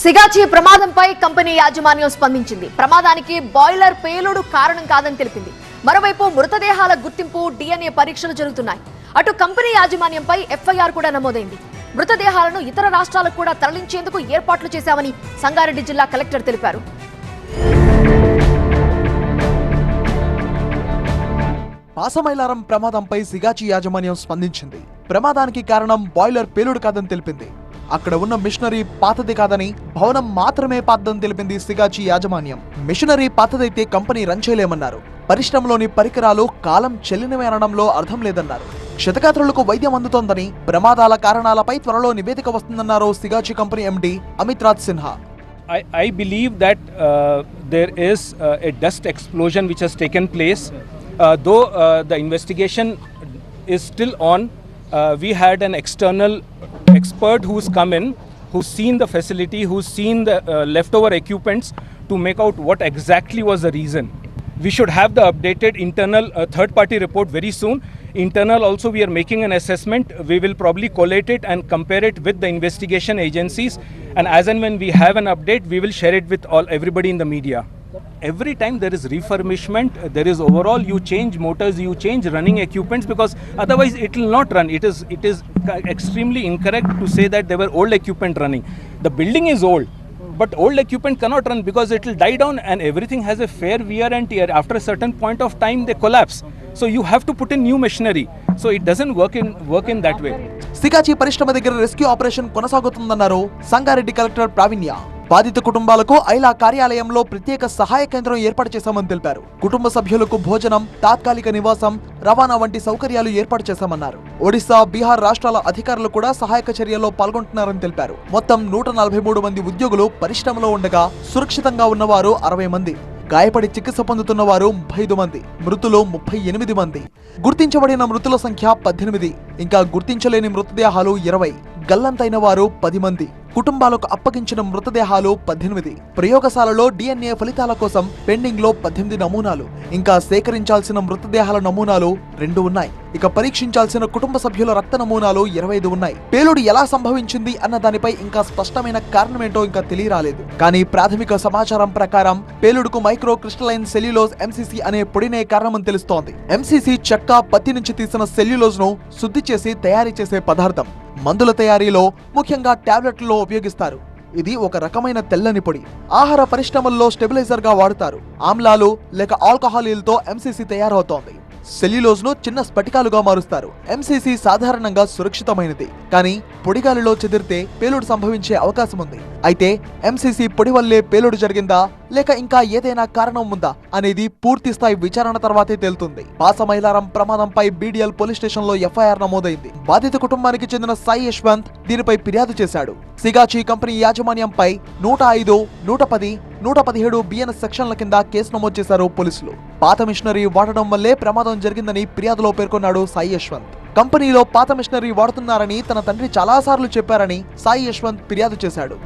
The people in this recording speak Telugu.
సిగాచి ప్రమాదంపై కంపెనీ యాజమాన్యం స్పందించింది. ప్రమాదానికి బాయిలర్ పేలుడు కారణం కాదని తెలిపింది. మరోవైపు మృతదేహాల గుర్తింపు, DNA పరీక్షలు జరుగుతున్నాయి. అటు కంపెనీ యాజమాన్యంపై FIR కూడా నమోదైంది. మృతదేహాలను ఇతర రాష్ట్రాలకు కూడా తరలించేందుకు ఏర్పాట్లు చేశామని సంగారెడ్డి జిల్లా కలెక్టర్ తెలిపారు. పాసమైలారం ప్రమాదంపై సిగాచి యాజమాన్యం స్పందించింది. ప్రమాదానికి కారణం బాయిలర్ పేలుడు కాదని తెలిపింది. అక్కడ ఉన్న మిషనరీ పాతది కాదని, భవనం మాత్రమే పాతదని తెలిపింది సిగాచి యాజమాన్యం. మిషనరీ పాతదైతే కంపెనీ రన్ చేయలేమన్నారు. పరిశ్రమలోని పరికరాలు కాలం చెల్లినవి అనడంలో అర్థం లేదన్నారు. క్షతగాత్రులకు వైద్యం అందుతోందని, ప్రమాదాల కారణాలపై త్వరలో నివేదిక వస్తుందన్నారు Sigachi company MD Amit Raj Sinha. I believe that there is a dust explosion which has taken place. Though the investigation is still on, we had an external expert who's come in, who's seen the facility, who's seen the leftover equipments to make out what exactly was the reason. We should have the updated internal third-party report very soon. Internal also we are making an assessment. We will probably collate it and compare it with the investigation agencies. And as and when we have an update, we will share it with everybody in the media. Every time there is refurbishment, there is overall you change motors, you change running equipments, because otherwise it will not run. It is extremely incorrect to say that there were old equipment running. The building is old, but old equipment cannot run because it will die down and everything has a fair wear and tear. After a certain point of time they collapse. So you have to put in new machinery. So it doesn't work in that way. Sigachi పరిశ్రమ దగ్గర రెస్క్యూ ఆపరేషన్ కొనసాగుతుందన్నారు సంగారెడ్డి కలెక్టర్ ప్రావీణ్య. బాధిత కుటుంబాలకు ఐలా కార్యాలయంలో ప్రత్యేక సహాయ కేంద్రం ఏర్పాటు చేశామని తెలిపారు. కుటుంబ సభ్యులకు భోజనం, తాత్కాలిక నివాసం, రవాణా వంటి సౌకర్యాలు ఏర్పాటు చేశామన్నారు. ఒడిశా, బీహార్ రాష్ట్రాల అధికారులు కూడా సహాయక చర్యల్లో పాల్గొంటున్నారని తెలిపారు. మొత్తం 143 మంది ఉద్యోగులు పరిశ్రమలో ఉండగా సురక్షితంగా ఉన్నవారు 60 మంది, గాయపడి చికిత్స పొందుతున్న వారు 35 మంది, మృతులు 38 మంది. గుర్తించబడిన మృతుల సంఖ్య 18, ఇంకా గుర్తించలేని మృతదేహాలు 20, గల్లంతైన వారు 10 మంది. కుటుంబాలకు అప్పగించిన మృతదేహాలు 18. ప్రయోగశాలలో DNA ఫలితాల కోసం పెండింగ్ లో 18 నమూనాలు, ఇంకా సేకరించాల్సిన మృతదేహాల నమూనాలు 2 ఉన్నాయి. ఇక పరీక్షించాల్సిన కుటుంబ సభ్యుల రక్త నమూనాలు 25 ఉన్నాయి. పేలుడు ఎలా సంభవించింది అన్న దానిపై ఇంకా స్పష్టమైన కారణమేంటో ఇంకా తెలియరాలేదు. కానీ ప్రాథమిక సమాచారం ప్రకారం పేలుడుకు మైక్రో క్రిస్టలైన్ సెల్యులోజ్ MCC అనే పొడినే కారణమని తెలుస్తోంది. MCC చెక్క, పత్తి నుంచి తీసిన సెల్యులోజ్ ను శుద్ధి చేసి తయారీ చేసే పదార్థం. మందుల తయారీలో, ముఖ్యంగా టాబ్లెట్లలో ఉపయోగిస్తారు. ఇది ఒక రకమైన తెల్లని పొడి. ఆహార పరిశ్రమల్లో స్టెబిలైజర్ గా వాడుతారు. ఆమ్లాలు లేక ఆల్కహాలీలతో MCC తయారవుతోంది. సెల్యులోజ్ ను చిన్న స్ఫటికాలుగా మారుస్తారు. MCC సాధారణంగా సురక్షితమైనది, కానీ పొడిగాలిలో చెదిరితే పేలుడు సంభవించే అవకాశం ఉంది. అయితే MCC పొడి వల్లే పేలుడు జరిగిందా లేక ఇంకా ఏదైనా కారణం ఉందా అనేది పూర్తి స్థాయి విచారణ తర్వాతే తేలుతుంది. పాసమైలారం ప్రమాదంపై BDL పోలీస్ స్టేషన్ లో FIR నమోదైంది. బాధిత కుటుంబానికి చెందిన సాయి యశ్వంత్ దీనిపై ఫిర్యాదు చేశాడు. సిగాచి కంపెనీ యాజమాన్యంపై 105, 110, 117 BNS సెక్షన్ల కింద కేసు నమోదు చేశారు పోలీసులు. పాత మిషనరీ వాడడం వల్లే ప్రమాదం జరిగిందని ఫిర్యాదులో పేర్కొన్నాడు సాయి యశ్వంత్. కంపెనీలో పాత మిషనరీ వాడుతున్నారని తన తండ్రి చాలాసార్లు చెప్పారని సాయి యశ్వంత్ ఫిర్యాదు చేశాడు.